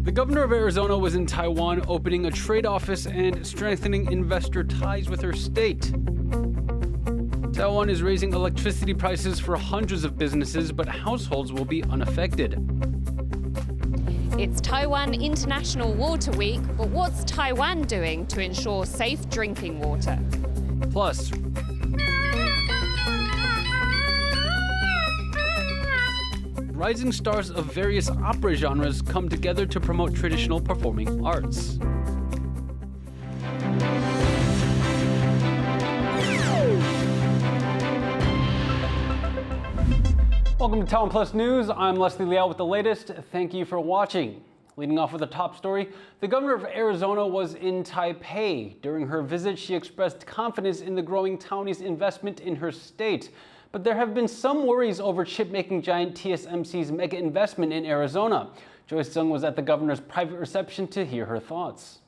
The governor of Arizona was in Taiwan opening a trade office and strengthening investor ties with her state. Taiwan is raising electricity prices for hundreds of businesses, but households will be unaffected. It's Taiwan International Water Week, but what's Taiwan doing to ensure safe drinking water? Plus, rising stars of various opera genres come together to promote traditional performing arts. Welcome to TaiwanPlus News. I'm Leslie Liao with the latest. Thank you for watching. Leading off with the top story, the governor of Arizona was in Taipei. During her visit, she expressed confidence in the growing Taiwanese investment in her state. But there have been some worries over chip-making giant TSMC's mega investment in Arizona. Joyce Zeng was at the governor's private reception to hear her thoughts.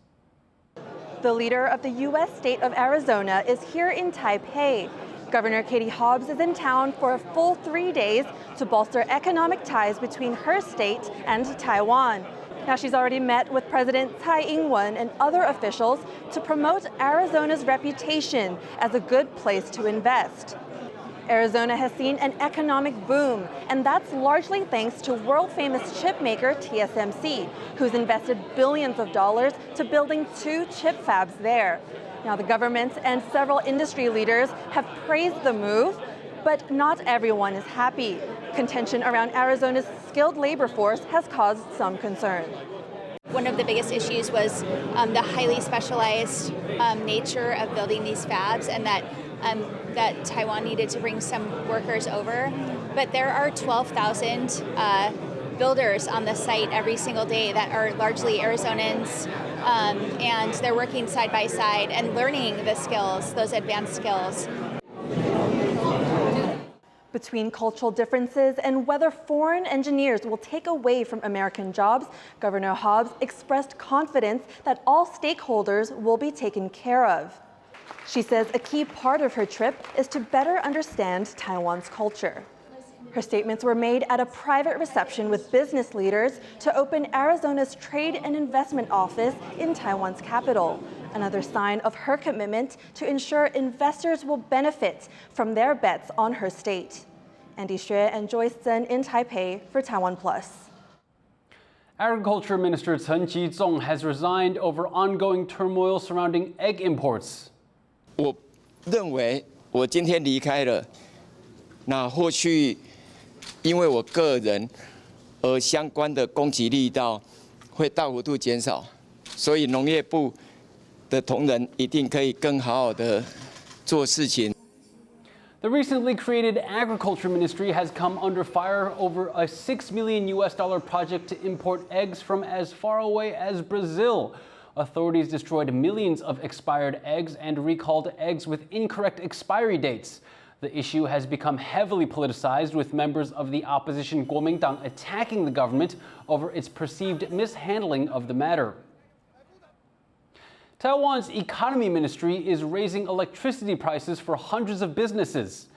The leader of the U.S. state of Arizona is here in Taipei. Governor Katie Hobbs is in town for a full 3 days to bolster economic ties between her state and Taiwan. Now, she's already met with President Tsai Ing-wen and other officials to promote Arizona's reputation as a good place to invest. Arizona has seen an economic boom, and that's largely thanks to world-famous chip maker TSMC, who's invested billions of dollars to building 2 chip fabs there. Now, the government and several industry leaders have praised the move, but not everyone is happy. Contention around Arizona's skilled labor force has caused some concern. One of the biggest issues was the highly specialized nature of building these fabs, and that Taiwan needed to bring some workers over. But there are 12,000 builders on the site every single day that are largely Arizonans, and they're working side by side and learning the skills, those advanced skills. Between cultural differences and whether foreign engineers will take away from American jobs, Governor Hobbs expressed confidence that all stakeholders will be taken care of. She says a key part of her trip is to better understand Taiwan's culture. Her statements were made at a private reception with business leaders to open Arizona's trade and investment office in Taiwan's capital, another sign of her commitment to ensure investors will benefit from their bets on her state. Andy Xue and Joyce Zhen in Taipei for TaiwanPlus. Agriculture Minister Chen Qizong has resigned over ongoing turmoil surrounding egg imports. 我认为我今天离开了，那或许因为我个人而相关的攻击力道会大幅度减少，所以农业部的同仁一定可以更好好的做事情。 The recently created Agriculture Ministry has come under fire over a $6 million project to import eggs from as far away as Brazil. Authorities destroyed millions of expired eggs and recalled eggs with incorrect expiry dates. The issue has become heavily politicized, with members of the opposition Kuomintang attacking the government over its perceived mishandling of the matter. Taiwan's Economy Ministry is raising electricity prices for hundreds of businesses.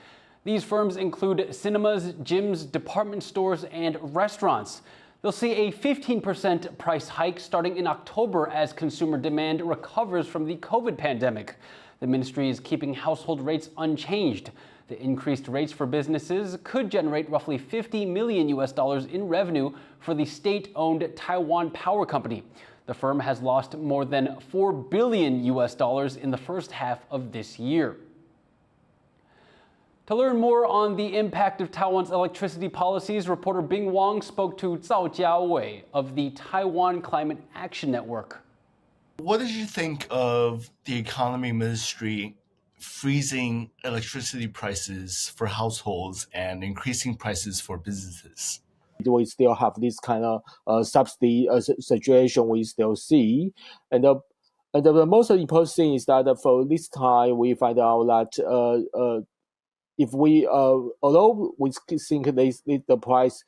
These firms include cinemas, gyms, department stores, and restaurants. They'll see a 15% price hike starting in October as consumer demand recovers from the COVID pandemic. The ministry is keeping household rates unchanged. The increased rates for businesses could generate roughly $50 million in revenue for the state-owned Taiwan Power Company. The firm has lost more than $4 billion in the first half of this year. To learn more on the impact of Taiwan's electricity policies, reporter Bing Wang spoke to Zhao Jiawei of the Taiwan Climate Action Network. What did you think of the Economy Ministry freezing electricity prices for households and increasing prices for businesses? We still have this kind of subsidy situation we still see. And the most important thing is that for this time, we find out that if we, although we think the price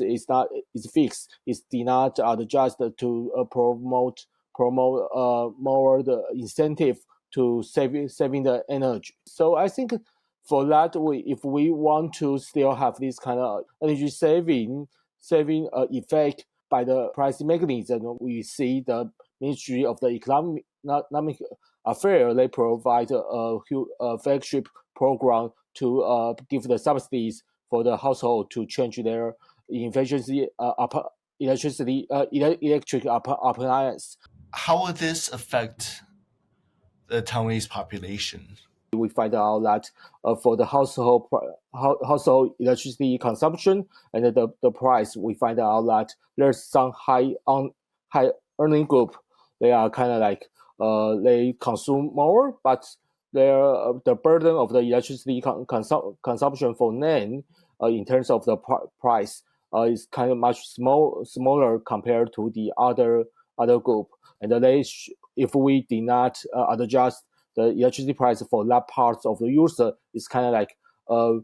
is fixed, it's not adjust to promote more the incentive to saving the energy. So I think for that, if we want to still have this kind of energy saving effect by the pricing mechanism, we see the Ministry of the Economic Affairs, they provide a flagship program to give the subsidies for the household to change their efficiency electric appliance. How will this affect the Taiwanese population? We find out that for the household electricity consumption and the price, we find out that there's some high earning group. They are kind of like they consume more, but the burden of the electricity consumption for them in terms of the price is kind of much smaller compared to the other group. And if we did not adjust the electricity price for that part of the user, is kind of like a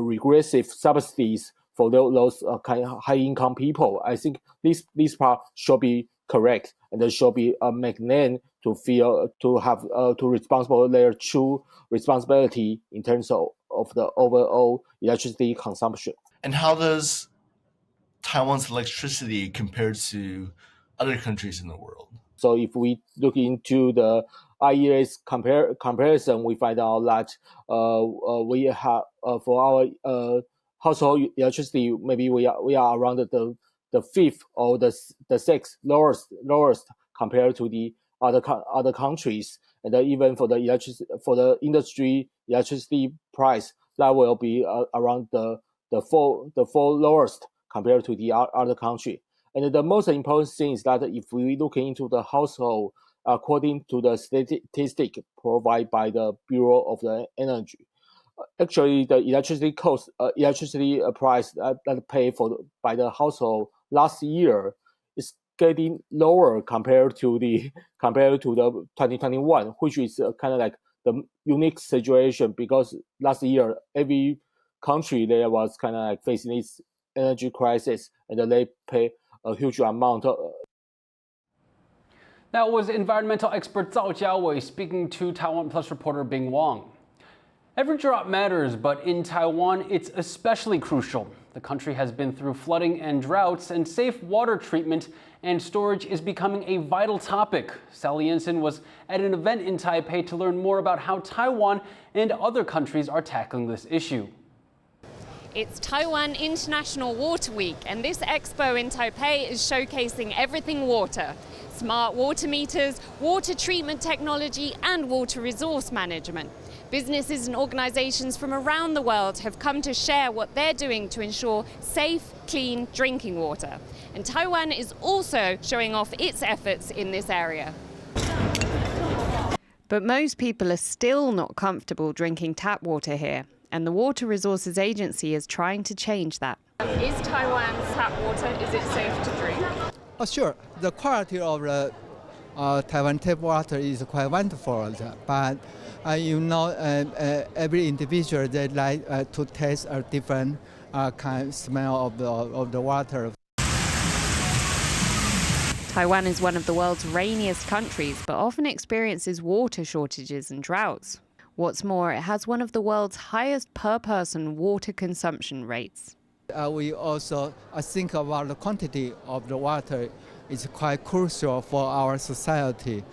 regressive subsidies for those kind of high income people. I think this part should be correct, and there should be make them to feel to have to responsible their true responsibility in terms of the overall electricity consumption. And how does Taiwan's electricity compare to other countries in the world? So if we look into the IEA's comparison, we find out that we have for our household electricity, maybe we are around the fifth or the sixth lowest compared to the other countries, and even for the industry electricity price, that will be around the four lowest compared to the other country. And the most important thing is that if we look into the household, according to the statistic provided by the Bureau of the Energy, actually the electricity price that paid by the household last year is getting lower compared to the 2021, which is kind of like the unique situation, because last year every country there was kind of like facing this energy crisis, and they pay a huge amount. That was environmental expert Zhao Jiawei speaking to TaiwanPlus reporter Bing Wang. Every drop matters, but in Taiwan, it's especially crucial. The country has been through flooding and droughts, and safe water treatment and storage is becoming a vital topic. Sally Jensen was at an event in Taipei to learn more about how Taiwan and other countries are tackling this issue. It's Taiwan International Water Week, and this expo in Taipei is showcasing everything water. Smart water meters, water treatment technology, and water resource management. Businesses and organizations from around the world have come to share what they're doing to ensure safe, clean drinking water. And Taiwan is also showing off its efforts in this area. But most people are still not comfortable drinking tap water here, and the Water Resources Agency is trying to change that. Is Taiwan's tap water, is it safe to drink? Sure. The quality of the Taiwan tap water is quite wonderful, but every individual they like to taste a different kind of smell of the water. Taiwan is one of the world's rainiest countries, but often experiences water shortages and droughts. What's more, it has one of the world's highest per-person water consumption rates. We also think about the quantity of the water is quite crucial for our society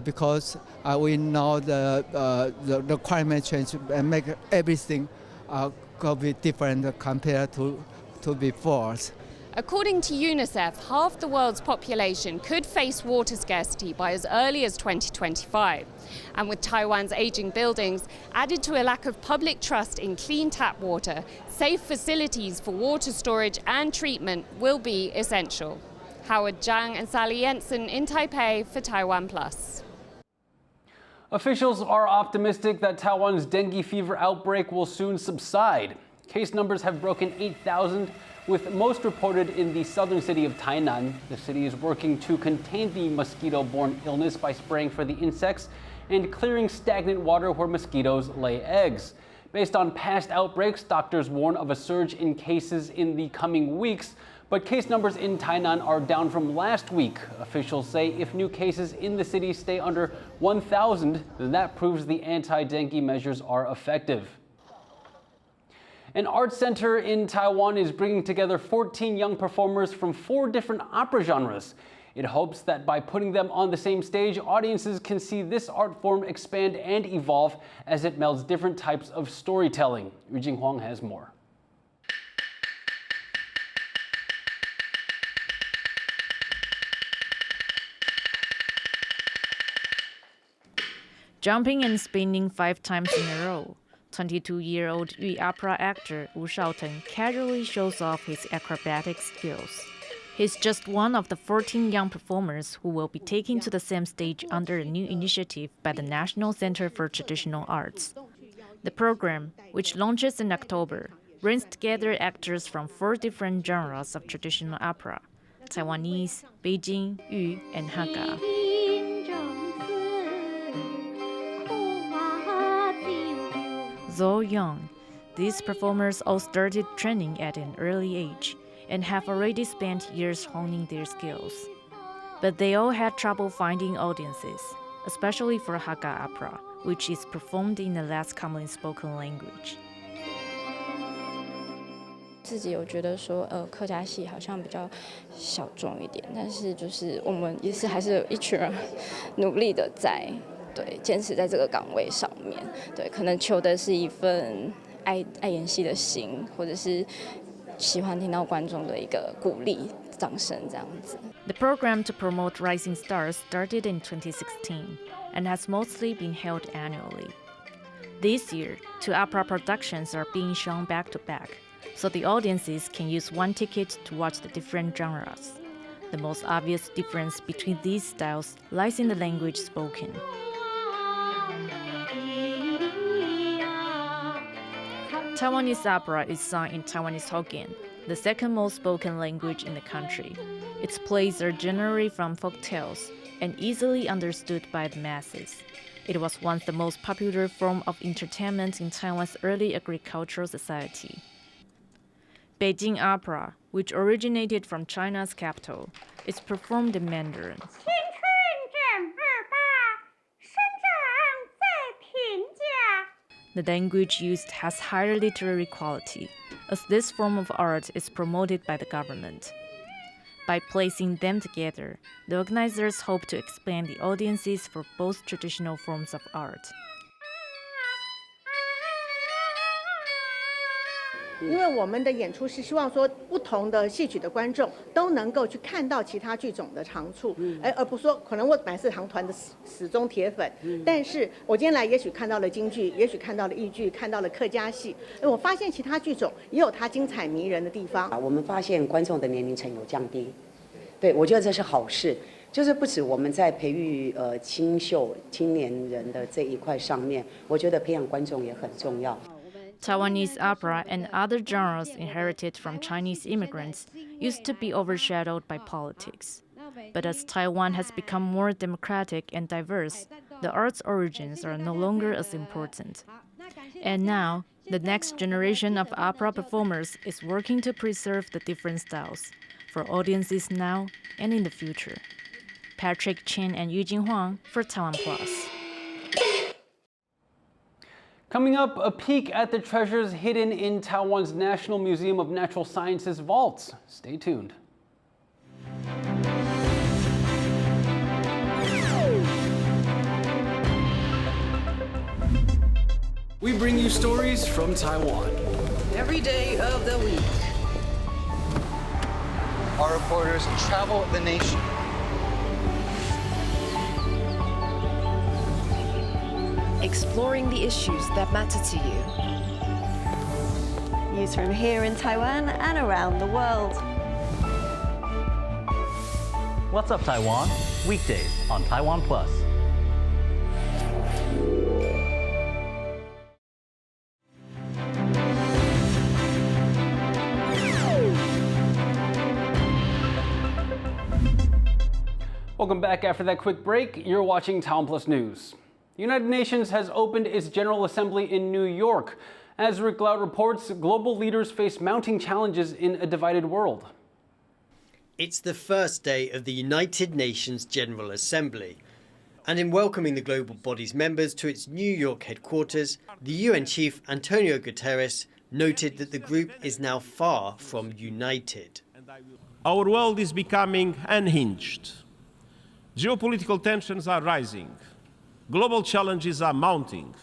because we know the climate change and make everything go be different compared to before. According to UNICEF, half the world's population could face water scarcity by as early as 2025. And with Taiwan's aging buildings, added to a lack of public trust in clean tap water, safe facilities for water storage and treatment will be essential. Howard Zhang and Sally Jensen in Taipei for TaiwanPlus. Officials are optimistic that Taiwan's dengue fever outbreak will soon subside. Case numbers have broken 8,000, with most reported in the southern city of Tainan. The city is working to contain the mosquito-borne illness by spraying for the insects and clearing stagnant water where mosquitoes lay eggs. Based on past outbreaks, doctors warn of a surge in cases in the coming weeks, But case numbers in Tainan are down from last week. Officials say if new cases in the city stay under 1,000, then that proves the anti-dengue measures are effective. An art center in Taiwan is bringing together 14 young performers from 4 different opera genres. It hopes that by putting them on the same stage, audiences can see this art form expand and evolve as it melds different types of storytelling. Yu Jinghuang has more. Jumping and spinning 5 times in a row, 22-year-old Yu opera actor Wu Shaoteng casually shows off his acrobatic skills. He's just one of the 14 young performers who will be taken to the same stage under a new initiative by the National Center for Traditional Arts. The program, which launches in October, brings together actors from 4 different genres of traditional opera: Taiwanese, Beijing, Yu, and Hakka. Though young, these performers all started training at an early age and have already spent years honing their skills. But they all had trouble finding audiences, especially for Hakka opera, which is performed in a less commonly spoken language. 自己有觉得说，客家戏好像比较小众一点，但是就是我们也是还是有一群人努力的在坚持在这个岗位上面，可能求的是一份爱演戏的心，或者是喜欢听到观众的一个鼓励、掌声这样子。The program to promote rising stars started in 2016 and has mostly been held annually. This year, 2 opera productions are being shown back to back, so the audiences can use 1 ticket to watch the different genres. The most obvious difference between these styles lies in the language spoken. Taiwanese opera is sung in Taiwanese Hokkien, the second most spoken language in the country. Its plays are generally from folk tales and easily understood by the masses. It was once the most popular form of entertainment in Taiwan's early agricultural society. Beijing opera, which originated from China's capital, is performed in Mandarin. The language used has higher literary quality, as this form of art is promoted by the government. By placing them together, the organizers hope to expand the audiences for both traditional forms of art. 因为我们的演出是希望说，不同的戏曲的观众都能够去看到其他剧种的长处，而不是说可能我本来是唐团的死忠铁粉，但是我今天来也许看到了京剧，也许看到了豫剧，看到了客家戏，我发现其他剧种也有它精彩迷人的地方。我们发现观众的年龄层有降低，对我觉得这是好事，就是不止我们在培育青秀青年人的这一块上面，我觉得培养观众也很重要。 Taiwanese opera and other genres inherited from Chinese immigrants used to be overshadowed by politics. But as Taiwan has become more democratic and diverse, the art's origins are no longer as important. And now, the next generation of opera performers is working to preserve the different styles for audiences now and in the future. Patrick Chen and Yu Jinghuang for TaiwanPlus. Coming up, a peek at the treasures hidden in Taiwan's National Museum of Natural Sciences vaults. Stay tuned. We bring you stories from Taiwan. Every day of the week. Our reporters travel the nation. Exploring the issues that matter to you. News from here in Taiwan and around the world. What's Up Taiwan? Weekdays on TaiwanPlus. Welcome back after that quick break. You're watching TaiwanPlus News. The United Nations has opened its General Assembly in New York. As Rick Loud reports, global leaders face mounting challenges in a divided world. It's the first day of the United Nations General Assembly. And in welcoming the global body's members to its New York headquarters, the UN chief Antonio Guterres noted that the group is now far from united. Our world is becoming unhinged. Geopolitical tensions are rising. Global challenges are mounting.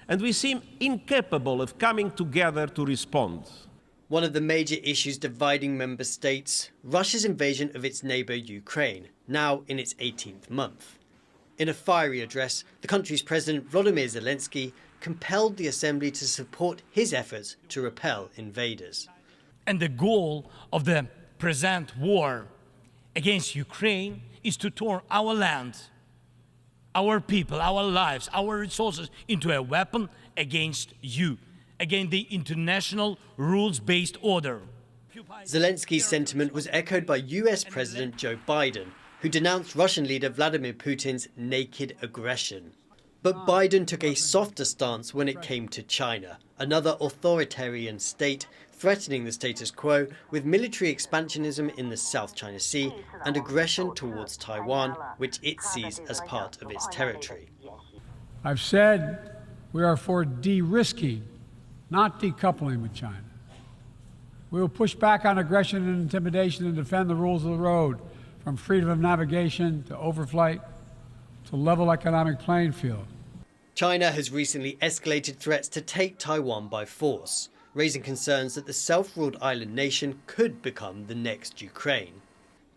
And we seem incapable of coming together to respond. One of the major issues dividing member states, Russia's invasion of its neighbour Ukraine, now in its 18th month. In a fiery address, the country's President Volodymyr Zelensky compelled the assembly to support his efforts to repel invaders. And the goal of the present war against Ukraine is to turn our land, our people, our lives, our resources into a weapon against you, against the international rules-based order. Zelensky's sentiment was echoed by US President Joe Biden, who denounced Russian leader Vladimir Putin's naked aggression. But Biden took a softer stance when it came to China, another authoritarian state threatening the status quo with military expansionism in the South China Sea and aggression towards Taiwan, which it sees as part of its territory. I've said we are for de-risking, not decoupling with China. We will push back on aggression and intimidation and defend the rules of the road, from freedom of navigation to overflight to level economic playing field. China has recently escalated threats to take Taiwan by force, raising concerns that the self-ruled island nation could become the next Ukraine.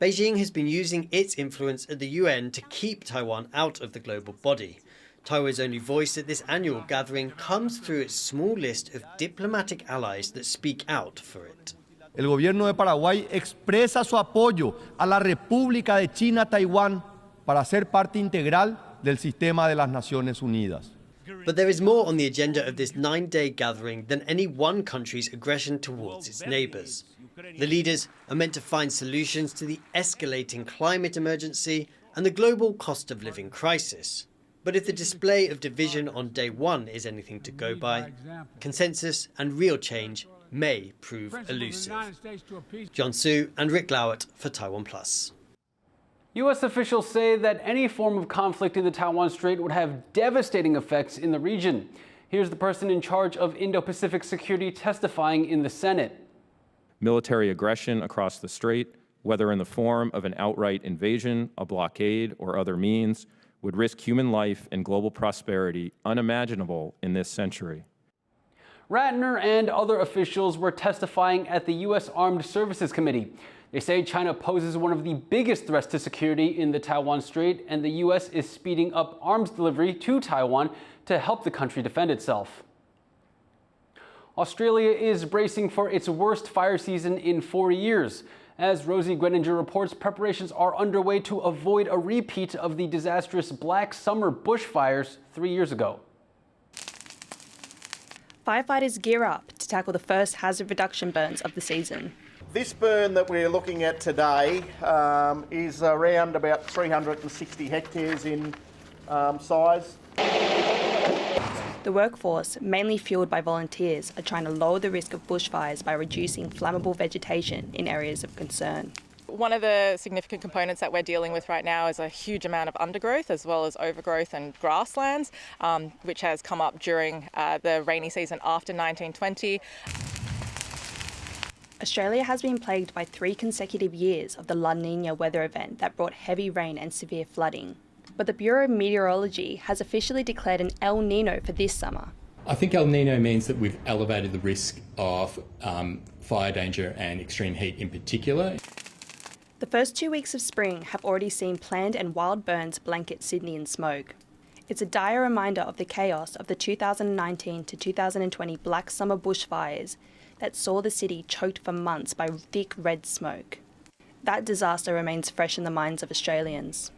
Beijing has been using its influence at the UN to keep Taiwan out of the global body. Taiwan's only voice at this annual gathering comes through its small list of diplomatic allies that speak out for it. El gobierno de Paraguay expresa su apoyo a la República de China, Taiwán, para ser parte integral del sistema de las Naciones Unidas. But there is more on the agenda of this 9-day gathering than any one country's aggression towards its neighbours. The leaders are meant to find solutions to the escalating climate emergency and the global cost of living crisis. But if the display of division on day one is anything to go by, consensus and real change may prove elusive. John Su and Rick Lowett for TaiwanPlus. U.S. officials say that any form of conflict in the Taiwan Strait would have devastating effects in the region. Here's the person in charge of Indo-Pacific security testifying in the Senate. Military aggression across the strait, whether in the form of an outright invasion, a blockade, or other means, would risk human life and global prosperity unimaginable in this century. Ratner and other officials were testifying at the U.S. Armed Services Committee. They say China poses one of the biggest threats to security in the Taiwan Strait, and the U.S. is speeding up arms delivery to Taiwan to help the country defend itself. Australia is bracing for its worst fire season in 4 years. As Rosie Greninger reports, preparations are underway to avoid a repeat of the disastrous Black Summer bushfires 3 years ago. Firefighters gear up to tackle the first hazard reduction burns of the season. This burn that we're looking at today is around about 360 hectares in size. The workforce, mainly fueled by volunteers, are trying to lower the risk of bushfires by reducing flammable vegetation in areas of concern. One of the significant components that we're dealing with right now is a huge amount of undergrowth as well as overgrowth and grasslands, which has come up during the rainy season after 1920. Australia has been plagued by 3 consecutive years of the La Niña weather event that brought heavy rain and severe flooding. But the Bureau of Meteorology has officially declared an El Nino for this summer. I think El Nino means that we've elevated the risk of fire danger and extreme heat in particular. The first 2 weeks of spring have already seen planned and wild burns blanket Sydney in smoke. It's a dire reminder of the chaos of the 2019 to 2020 Black Summer bushfires that saw the city choked for months by thick red smoke. That disaster remains fresh in the minds of Australians.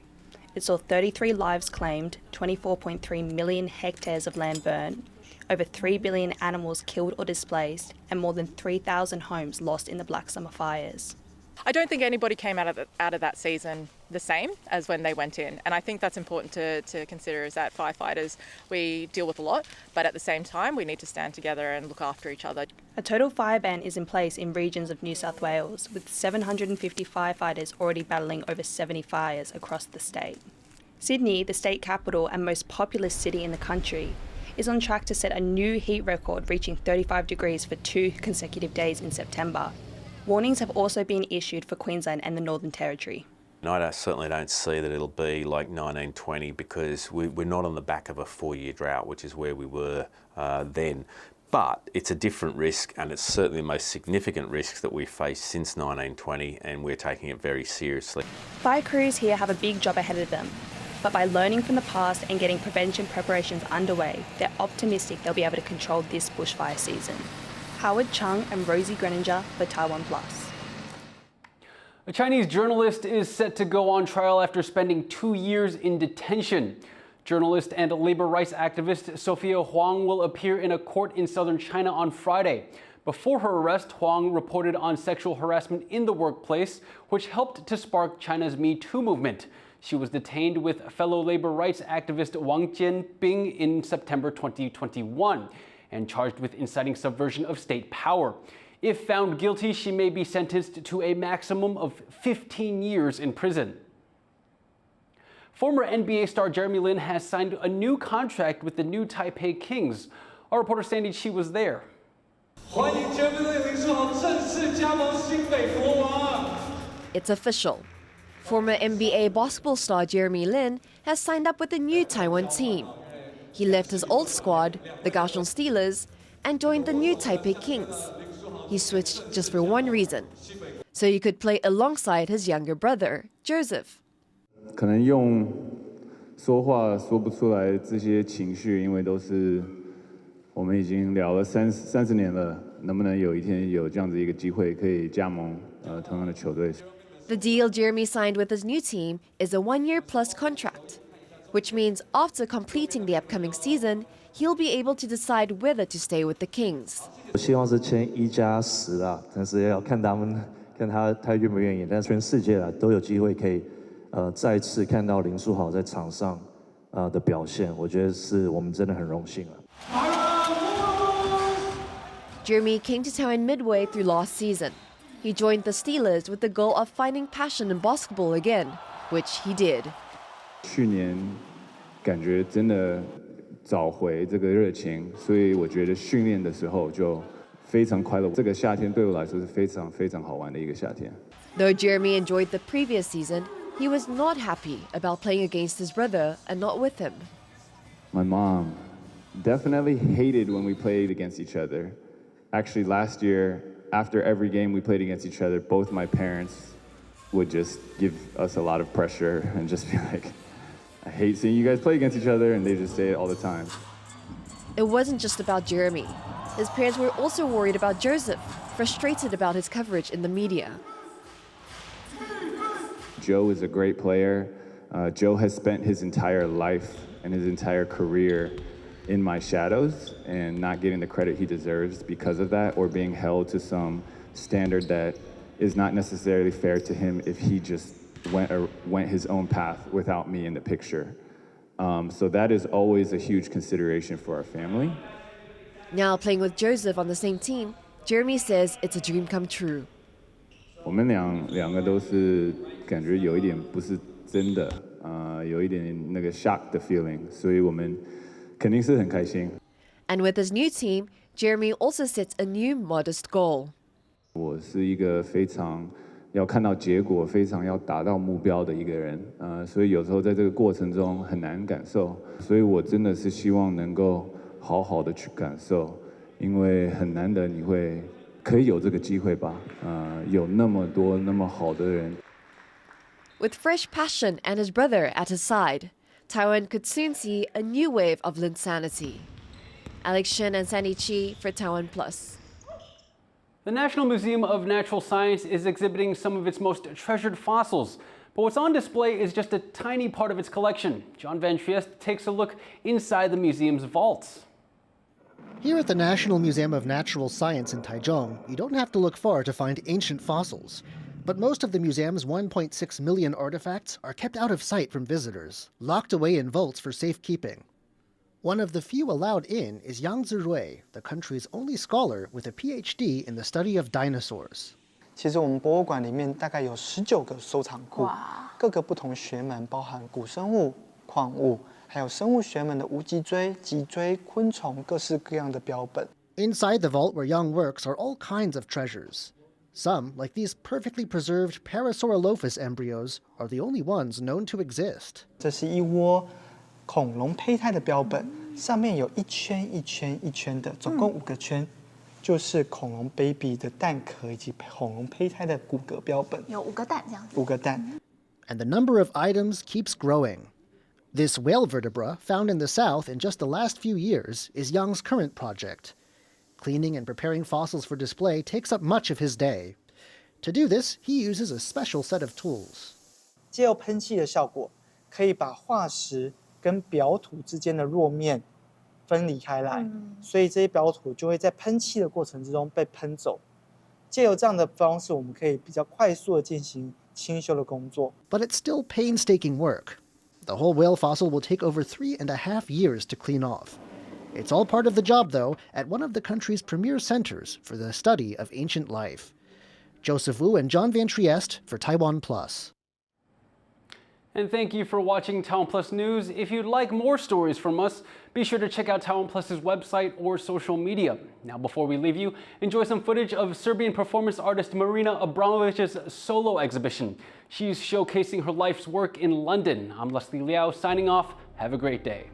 It saw 33 lives claimed, 24.3 million hectares of land burned, over 3 billion animals killed or displaced, and more than 3,000 homes lost in the Black Summer fires. I don't think anybody came out of that season the same as when they went in. And I think that's important to consider, is that firefighters, we deal with a lot, but at the same time, we need to stand together and look after each other. A total fire ban is in place in regions of New South Wales, with 750 firefighters already battling over 70 fires across the state. Sydney, the state capital and most populous city in the country, is on track to set a new heat record, reaching 35 degrees for 2 consecutive days in September. Warnings have also been issued for Queensland and the Northern Territory. I certainly don't see that it'll be like 1920, because we're not on the back of a 4-year drought, which is where we were then. But it's a different risk, and it's certainly the most significant risk that we've faced since 1920, and we're taking it very seriously. Fire crews here have a big job ahead of them. But by learning from the past and getting prevention preparations underway, they're optimistic they'll be able to control this bushfire season. Howard Chung and Rosie Greninger for TaiwanPlus. A Chinese journalist is set to go on trial after spending 2 years in detention. Journalist and labor rights activist Sophia Huang will appear in a court in southern China on Friday. Before her arrest, Huang reported on sexual harassment in the workplace, which helped to spark China's Me Too movement. She was detained with fellow labor rights activist Wang Jianbing in September 2021 and charged with inciting subversion of state power. If found guilty, she may be sentenced to a maximum of 15 years in prison. Former NBA star Jeremy Lin has signed a new contract with the new Taipei Kings. Our reporter Sandy Chi was there. It's official. Former NBA basketball star Jeremy Lin has signed up with a new Taiwan team. He left his old squad, the Kaohsiung Steelers, and joined the new Taipei Kings. He switched just for one reason, so he could play alongside his younger brother, Joseph. 可能用说话说不出来这些情绪，因为都是我们已经聊了30年了，能不能有一天有这样子一个机会可以加盟同样的球队？ The deal Jeremy signed with his new team is a 1-year plus contract, which means after completing the upcoming season, he'll be able to decide whether to stay with the Kings. 我希望是签1+10啦，但是要看他们，看他愿不愿意。但全世界啦都有机会可以，再次看到林书豪在场上的表现，我觉得是我们真的很荣幸了。 Jeremy came to Taiwan midway through last season. He joined the Steelers with the goal of finding passion in basketball again, which he did. 去年感觉真的找回这个热情，所以我觉得训练的时候就非常快乐。这个夏天对我来说是非常非常好玩的一个夏天。 Though Jeremy enjoyed the previous season, he was not happy about playing against his brother and not with him. My mom definitely hated when we played against each other. Actually, last year, after every game we played against each other, both my parents would just give us a lot of pressure and just be like, I hate seeing you guys play against each other, and they just say it all the time. It wasn't just about Jeremy. His parents were also worried about Joseph, frustrated about his coverage in the media. Joe is a great player. Joe has spent his entire life and his entire career in my shadows and not getting the credit he deserves because of that, or being held to some standard that is not necessarily fair to him if he just went his own path without me in the picture. So that is always a huge consideration for our family. Now playing with Joseph on the same team, Jeremy says it's a dream come true. 我们两个都是感觉有一点不是真的，有一点那个 shock 的 feeling， 所以我们肯定是很开心。And with his new team, Jeremy also sets a new modest goal. 我是一个非常要看到结果、非常要达到目标的一个人，所以有时候在这个过程中很难感受，所以我真的是希望能够好好的去感受，因为很难得你会可以有这个机会吧，有那么多那么好的人。With fresh passion and his brother at his side, Taiwan could soon see a new wave of Linsanity. Alex Shin and Sandy Chi for TaiwanPlus. The National Museum of Natural Science is exhibiting some of its most treasured fossils, but what's on display is just a tiny part of its collection. John Van Trieste takes a look inside the museum's vaults. Here at the National Museum of Natural Science in Taichung, you don't have to look far to find ancient fossils. But most of the museum's 1.6 million artifacts are kept out of sight from visitors, locked away in vaults for safekeeping. One of the few allowed in is Yang Zirui, the country's only scholar with a PhD in the study of dinosaurs. 其实我们博物馆里面大概有19个收藏库，各个不同学门，包含古生物、矿物，还有生物学门的无脊椎、脊椎、昆虫，各式各样的标本。Inside the vault where Yang works are all kinds of treasures. Some, like these perfectly preserved Parasaurolophus embryos, are the only ones known to exist. 这是一窝恐龙胚胎的标本，上面有一圈一圈一圈的，总共5个圈。就是恐龙 baby 的蛋壳以及恐龙胚胎的骨骼标本，有5个蛋这样子。5个蛋。And the number of items keeps growing. This whale vertebra, found in the south in just the last few years, is Yang's current project. Cleaning and preparing fossils for display takes up much of his day. To do this, he uses a special set of tools. 借由喷气的效果，可以把化石跟表土之间的弱面分离开来，所以这些表土就会在喷气的过程之中被喷走。借由这样的方式，我们可以比较快速的进行清修的工作。But it's still painstaking work. The whole whale fossil will take over 3.5 years to clean off. It's all part of the job, though, at one of the country's premier centers for the study of ancient life. Joseph Wu and John Van Trieste for TaiwanPlus. And thank you for watching TaiwanPlus News. If you'd like more stories from us, be sure to check out TaiwanPlus's website or social media. Now, before we leave you, enjoy some footage of Serbian performance artist Marina Abramovic's solo exhibition. She's showcasing her life's work in London. I'm Leslie Liao signing off. Have a great day.